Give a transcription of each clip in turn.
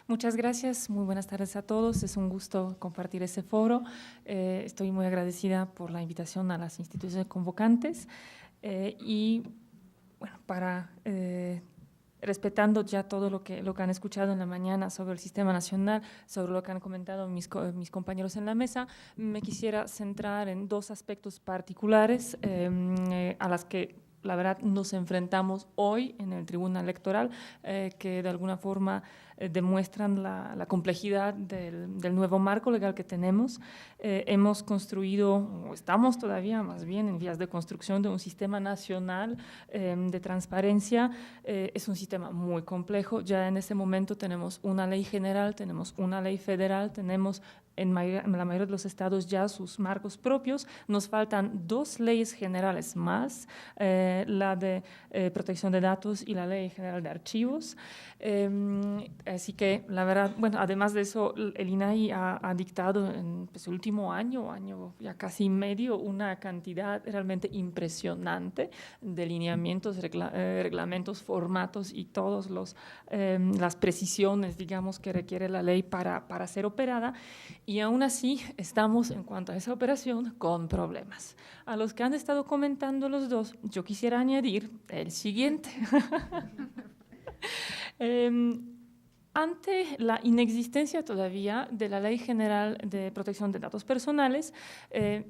Muchas gracias, muy buenas tardes a todos. Es un gusto compartir este foro. Estoy muy agradecida por la invitación a las instituciones convocantes y bueno, respetando ya todo lo que han escuchado en la mañana sobre el sistema nacional, sobre lo que han comentado mis compañeros en la mesa, me quisiera centrar en dos aspectos particulares a las que la verdad nos enfrentamos hoy en el Tribunal Electoral, que de alguna forma demuestran la complejidad del nuevo marco legal que tenemos. Hemos construido, o estamos todavía más bien en vías de construcción de un sistema nacional de transparencia. Es un sistema muy complejo. Ya en este momento tenemos una ley general, tenemos una ley federal, tenemos en la mayoría de los estados ya sus marcos propios. Nos faltan dos leyes generales más, la de protección de datos y la ley general de archivos. Así que la verdad, bueno, además de eso, el INAI ha dictado en pues, el último año ya casi medio, una cantidad realmente impresionante de lineamientos, reglamentos, formatos y todas las precisiones, digamos, que requiere la ley para ser operada. Y aún así estamos, en cuanto a esa operación, con problemas. A los que han estado comentando los dos, yo quisiera añadir el siguiente. Ante la inexistencia todavía de la Ley General de Protección de Datos Personales,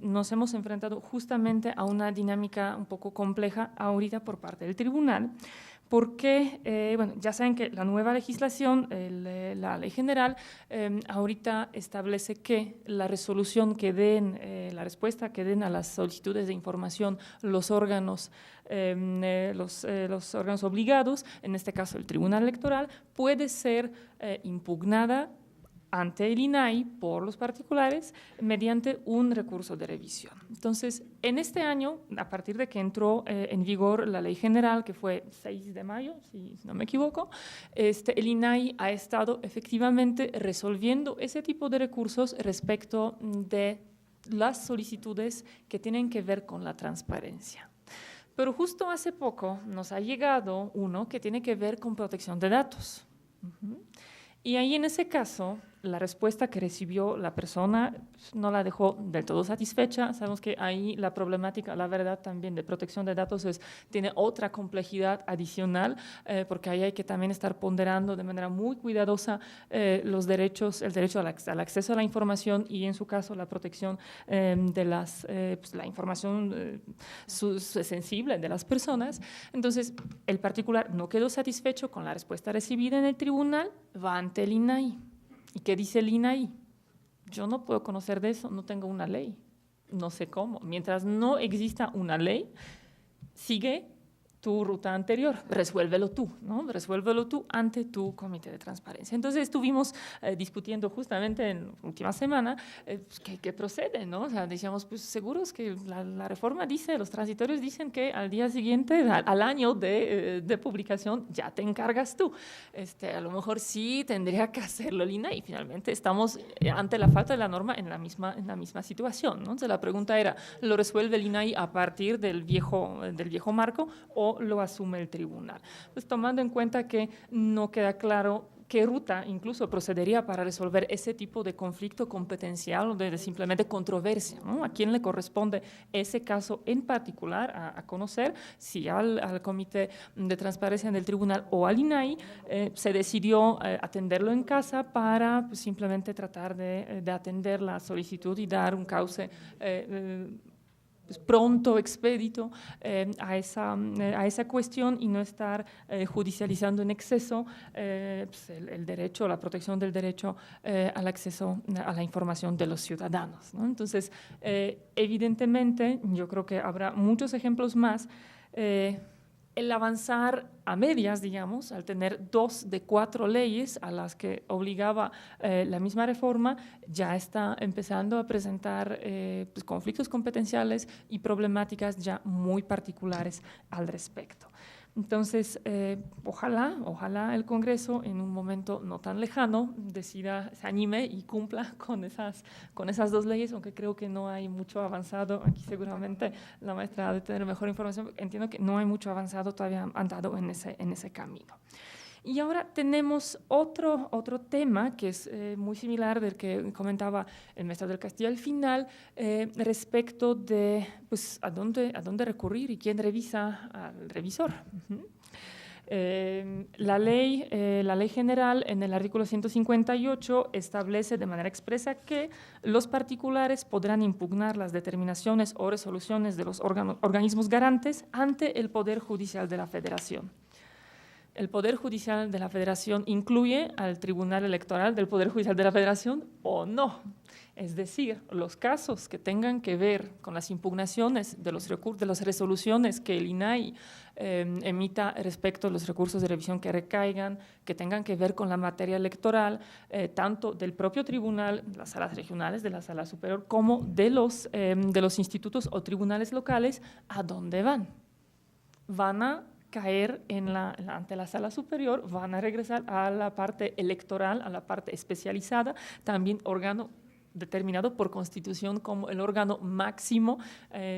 nos hemos enfrentado justamente a una dinámica un poco compleja ahorita por parte del tribunal, porque, bueno, ya saben que la nueva legislación, la Ley General, ahorita establece que la resolución que den, la respuesta que den a las solicitudes de información los órganos los órganos obligados, en este caso el Tribunal Electoral, puede ser impugnada ante el INAI por los particulares mediante un recurso de revisión. Entonces, en este año, a partir de que entró en vigor la Ley General, que fue 6 de mayo, si no me equivoco, el INAI ha estado efectivamente resolviendo ese tipo de recursos respecto de las solicitudes que tienen que ver con la transparencia. Pero justo hace poco nos ha llegado uno que tiene que ver con protección de datos. Y ahí en ese caso, la respuesta que recibió la persona no la dejó del todo satisfecha. Sabemos que ahí la problemática, la verdad también de protección de datos tiene otra complejidad adicional, porque ahí hay que también estar ponderando de manera muy cuidadosa los derechos, el derecho al acceso a la información y en su caso la protección de la información sensible de las personas. Entonces, el particular no quedó satisfecho con la respuesta recibida en el tribunal, va ante el INAI. ¿Y qué dice el INAI? Yo no puedo conocer de eso, no tengo una ley, no sé cómo. Mientras no exista una ley, sigue tu ruta anterior, resuélvelo tú, ¿no? Resuélvelo tú ante tu comité de transparencia. Entonces estuvimos discutiendo justamente en la última semana pues, ¿qué procede, ¿no? O sea, decíamos, pues seguros que la reforma dice, los transitorios dicen que al día siguiente, al año de publicación, ya te encargas tú. A lo mejor sí tendría que hacerlo el INAI y finalmente estamos ante la falta de la norma en la misma situación, ¿no? Entonces la pregunta era, ¿lo resuelve el INAI a partir del viejo marco o lo asume el tribunal? Pues tomando en cuenta que no queda claro qué ruta incluso procedería para resolver ese tipo de conflicto competencial o de simplemente controversia, ¿no? ¿A quién le corresponde ese caso en particular a conocer? Si al Comité de Transparencia del Tribunal o al INAI se decidió atenderlo en casa para pues, simplemente tratar de atender la solicitud y dar un cauce pues pronto, expedito a esa cuestión y no estar judicializando en exceso pues el derecho, la protección del derecho al acceso a la información de los ciudadanos, ¿no? Entonces, evidentemente, yo creo que habrá muchos ejemplos más. El avanzar a medias, digamos, al tener 2 de 4 leyes a las que obligaba la misma reforma, ya está empezando a presentar pues, conflictos competenciales y problemáticas ya muy particulares al respecto. Entonces, ojalá el Congreso en un momento no tan lejano decida, se anime y cumpla con esas 2 leyes, aunque creo que no hay mucho avanzado. Aquí seguramente la maestra ha de tener mejor información. Entiendo que no hay mucho avanzado todavía andado en ese camino. Y ahora tenemos otro tema que es muy similar del que comentaba el maestro del Castillo al final, respecto de pues, a dónde recurrir y quién revisa al revisor. La ley general en el artículo 158 establece de manera expresa que los particulares podrán impugnar las determinaciones o resoluciones de los organismos garantes ante el Poder Judicial de la Federación. El Poder Judicial de la Federación incluye al Tribunal Electoral del Poder Judicial de la Federación o no. Es decir, los casos que tengan que ver con las impugnaciones de los recursos, de las resoluciones que el INAI emita respecto a los recursos de revisión que recaigan, que tengan que ver con la materia electoral, tanto del propio tribunal, de las salas regionales, de la sala superior, como de los institutos o tribunales locales, ¿a dónde van? Van a caer ante la sala superior, van a regresar a la parte electoral, a la parte especializada, también órgano determinado por Constitución como el órgano máximo,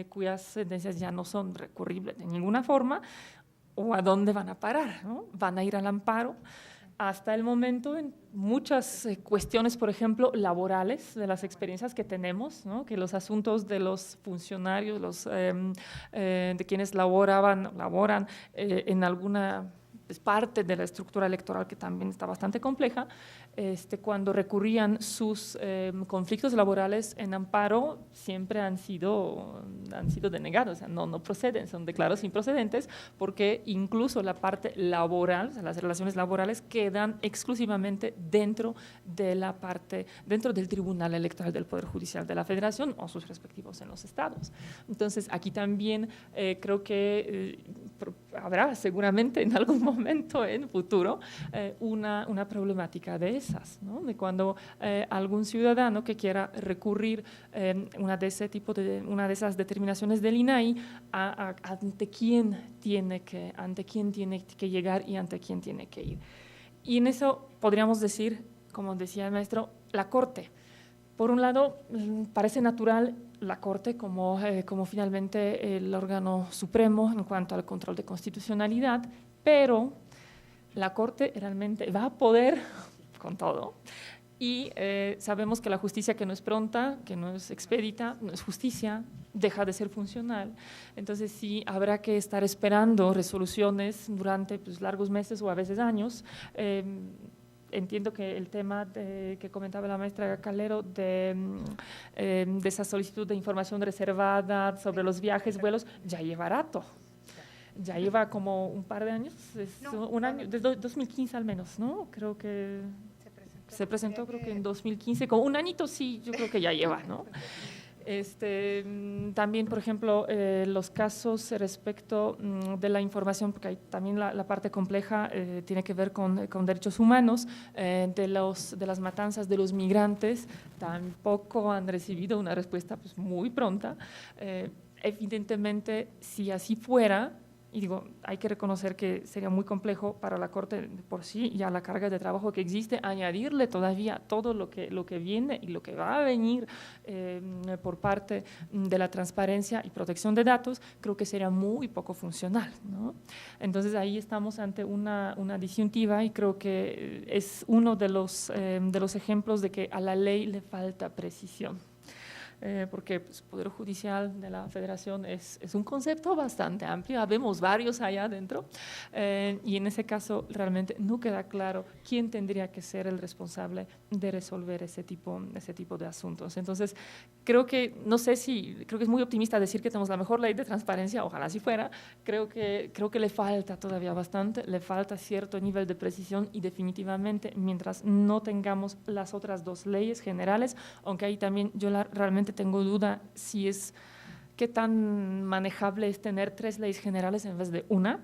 cuyas sentencias ya no son recurribles de ninguna forma, o a dónde van a parar, ¿no? Van a ir al amparo. Hasta el momento, en muchas cuestiones, por ejemplo, laborales, de las experiencias que tenemos, ¿no? Que los asuntos de los funcionarios, de quienes laboran en alguna parte de la estructura electoral que también está bastante compleja, cuando recurrían sus conflictos laborales en amparo, siempre han sido denegados, o sea, no proceden, son declarados improcedentes, porque incluso la parte laboral, o sea, las relaciones laborales quedan exclusivamente dentro del Tribunal Electoral del Poder Judicial de la Federación o sus respectivos en los estados. Entonces, aquí también creo que habrá seguramente en algún momento en futuro una problemática de esas, ¿no? De cuando algún ciudadano que quiera recurrir una de esas determinaciones del INAI, ante quién tiene que llegar y ante quién tiene que ir. Y en eso podríamos decir, como decía el maestro, la Corte. Por un lado, parece natural la Corte como finalmente el órgano supremo en cuanto al control de constitucionalidad, pero la Corte realmente va a poder con todo. Y sabemos que la justicia que no es pronta, que no es expedita, no es justicia, deja de ser funcional. Entonces sí habrá que estar esperando resoluciones durante largos meses o a veces años. Entiendo que el tema que comentaba la maestra Calero de esa solicitud de información reservada sobre los viajes, vuelos, ya lleva rato. Ya lleva como un par de años, un año, desde 2015 al menos, ¿no? Creo que se presentó creo que en 2015, como un añito sí, yo creo que ya lleva, ¿no? También, por ejemplo, los casos respecto de la información, porque hay también la parte compleja tiene que ver con derechos humanos, de las matanzas de los migrantes, tampoco han recibido una respuesta muy pronta. Evidentemente, si así fuera, y digo, hay que reconocer que sería muy complejo para la Corte por sí, ya la carga de trabajo que existe, añadirle todavía todo lo que viene y lo que va a venir por parte de la transparencia y protección de datos, creo que sería muy poco funcional, ¿no? Entonces ahí estamos ante una disyuntiva y creo que es uno de los ejemplos de que a la ley le falta precisión. Porque Poder Judicial de la Federación es un concepto bastante amplio, habemos varios allá adentro, y en ese caso realmente no queda claro quién tendría que ser el responsable de resolver ese tipo de asuntos. Entonces, creo que es muy optimista decir que tenemos la mejor ley de transparencia, ojalá así fuera, creo que le falta todavía bastante, le falta cierto nivel de precisión y definitivamente mientras no tengamos las otras dos leyes generales, aunque ahí también yo realmente tengo duda qué tan manejable es tener 3 leyes generales en vez de una,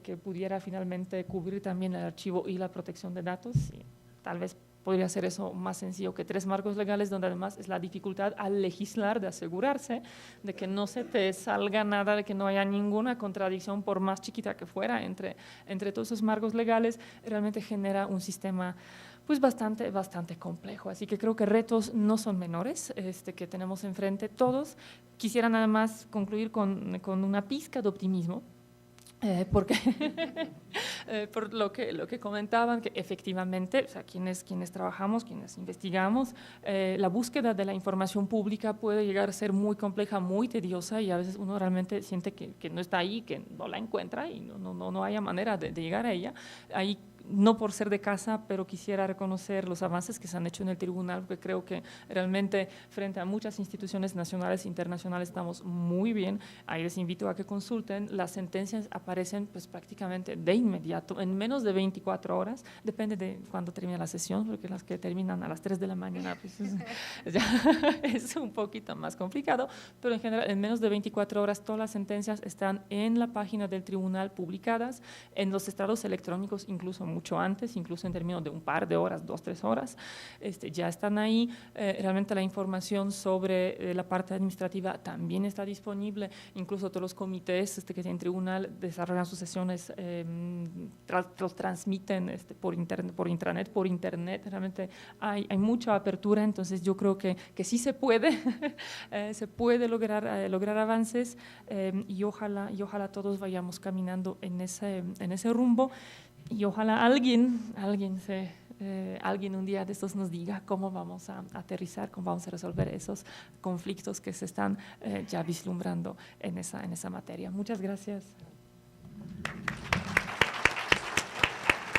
que pudiera finalmente cubrir también el archivo y la protección de datos. Y tal vez podría ser eso más sencillo que 3 marcos legales, donde además es la dificultad al legislar de asegurarse de que no se te salga nada, de que no haya ninguna contradicción, por más chiquita que fuera, entre todos esos marcos legales, realmente genera un sistema bastante complejo. Así que creo que retos no son menores que tenemos enfrente todos. Quisiera nada más concluir con una pizca de optimismo, Porque por lo que comentaban, que efectivamente, o sea, quienes trabajamos, quienes investigamos, la búsqueda de la información pública puede llegar a ser muy compleja, muy tediosa, y a veces uno realmente siente que no está ahí, que no la encuentra y no haya manera de llegar a ella. Ahí, no por ser de casa, pero quisiera reconocer los avances que se han hecho en el tribunal, porque creo que realmente frente a muchas instituciones nacionales e internacionales estamos muy bien. Ahí les invito a que consulten. Las sentencias aparecen pues prácticamente de inmediato, en menos de 24 horas, depende de cuándo termina la sesión, porque las que terminan a las 3 de la mañana pues es un poquito más complicado, pero en general en menos de 24 horas todas las sentencias están en la página del tribunal publicadas, en los estrados electrónicos incluso mucho antes, incluso en términos de un par de horas, 2, 3 horas, ya están ahí. Realmente la información sobre la parte administrativa también está disponible, incluso todos los comités que tienen tribunal desarrollan sus sesiones, los transmiten por internet, realmente hay mucha apertura, entonces yo creo que sí se puede, se puede lograr avances, y ojalá todos vayamos caminando en ese rumbo. Y ojalá alguien un día de estos nos diga cómo vamos a aterrizar, cómo vamos a resolver esos conflictos que se están ya vislumbrando en esa materia. Muchas gracias.